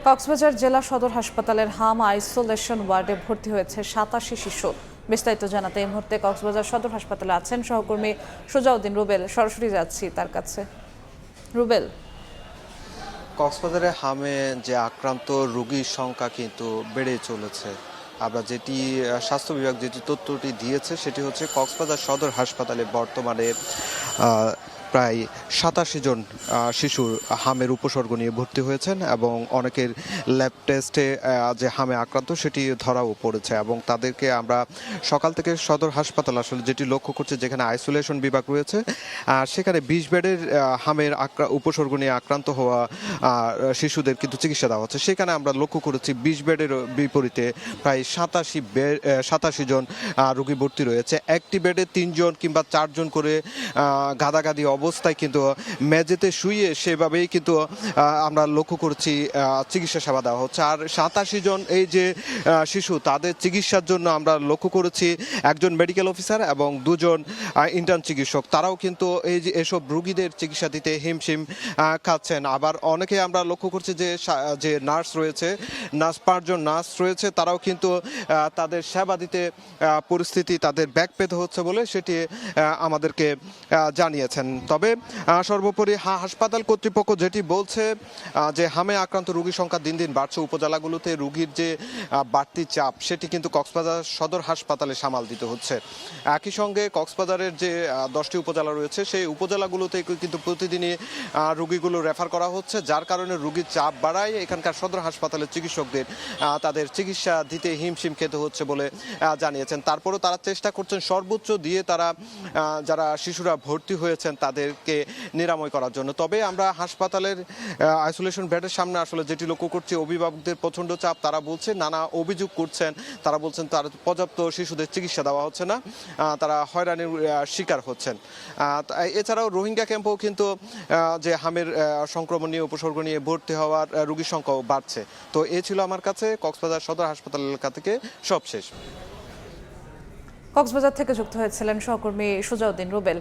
কক্সবাজার জেলা সদর হাসপাতালের হাম আইসোলেশন ওয়ার্ডে ভর্তি হয়েছে ৮৭ শিশু। বিস্তারিত জানাতে এই মুহূর্তে কক্সবাজার সদর হাসপাতালে আছেন সহকর্মী সুজাউদ্দিন রুবেল। সরাসরি যাচ্ছি তার কাছে। রুবেল, কক্সবাজারে হামে যে আক্রান্ত রোগীর সংখ্যা কিন্তু বেড়ে চলেছে। আমরা যেটি স্বাস্থ্য বিভাগ যেটি তথ্যটি দিয়েছে সেটি হচ্ছে কক্সবাজার সদর হাসপাতালে বর্তমানে প্রায় ৮৭ জন শিশু হামের উপসর্গ নিয়ে ভর্তি হয়েছেন এবং অনেকের ল্যাব টেস্টে যে হামে আক্রান্ত সেটি ধরাও পড়েছে এবং তাদেরকে আমরা সকাল থেকে সদর হাসপাতাল আসলে যেটি লক্ষ্য করছি, যেখানে আইসোলেশন বিভাগ রয়েছে সেখানে ২০ বেডের হামের উপসর্গ নিয়ে আক্রান্ত হওয়া শিশুদের কিন্তু চিকিৎসা দেওয়া হচ্ছে। সেখানে আমরা লক্ষ্য করেছি ২০ বেডের বিপরীতে প্রায় ৮৭ জন রোগী ভর্তি রয়েছে। একটি বেডে ৩ জন কিংবা ৪ জন করে গাদাগাদি অবস্থায় কিন্তু মেঝেতে শুয়ে সেভাবেই কিন্তু আমরা লক্ষ্য করছি চিকিৎসা সেবা দেওয়া হচ্ছে। আর ৮৭ জন এই যে শিশু, তাদের চিকিৎসার জন্য আমরা লক্ষ্য করেছি একজন মেডিকেল অফিসার এবং ২ জন ইন্টার্ন চিকিৎসক, তারাও কিন্তু এই যে এসব রোগীদের চিকিৎসা দিতে হিমশিম খাচ্ছেন। আবার অনেকে আমরা লক্ষ্য করছি যে নার্স রয়েছে, ৫ জন নার্স রয়েছে, তারাও কিন্তু তাদের সেবা দিতে পরিস্থিতি তাদের ব্যাক পেতে হচ্ছে বলে সেটি আমাদেরকে জানিয়েছেন। তবে সর্বোপরি হাসপাতাল কর্তৃপক্ষ যেটি বলছে যে হামে আক্রান্ত রোগীর সংখ্যা দিন দিন বাড়ছে। উপজেলাগুলোতে রোগীর যে বাড়তি চাপ সেটি কিন্তু কক্সবাজার সদর হাসপাতালে সামাল দিতে হচ্ছে। একই সঙ্গে কক্সবাজারের যে 10টি উপজেলা রয়েছে সেই উপজেলাগুলোতে কিন্তু প্রতিদিনই রোগীগুলো রেফার করা হচ্ছে, যার কারণে রোগীর চাপ বাড়ায় এখানকার সদর হাসপাতালের চিকিৎসকদের তাদের চিকিৎসা দিতে হিমশিম খেতে হচ্ছে বলে জানিয়েছেন। তারপরেও তারা চেষ্টা করছেন সর্বোচ্চ দিয়ে তারা যারা শিশুরা ভর্তি হয়েছেন তাদেরকে নিরাময় করার জন্য। তবে আমরা হাসপাতালের আইসোলেশন বেডের সামনে আসলে যেটি লক্ষ্য করছি, অভিভাবকদের প্রচণ্ড চাপ। তারা বলছে, নানা অভিযোগ করছেন, তারা বলছেন তার পর্যাপ্ত শিশুদের চিকিৎসা দেওয়া হচ্ছে না, তারা হয়রানির শিকার হচ্ছেন। এছাড়াও রোহিঙ্গা ক্যাম্পেও কিন্তু যে হামের সংক্রমণ নিয়ে উপসর্গ নিয়ে ভর্তি হওয়ার রোগীর সংখ্যাও বাড়ছে। তো এ ছিল আমার কাছে কক্সবাজার সদর হাসপাতাল এলাকা থেকে সবশেষ। কক্সবাজার থেকে যুক্ত হয়েছিলেন সহকর্মী সুজাউদ্দিন রুবেল।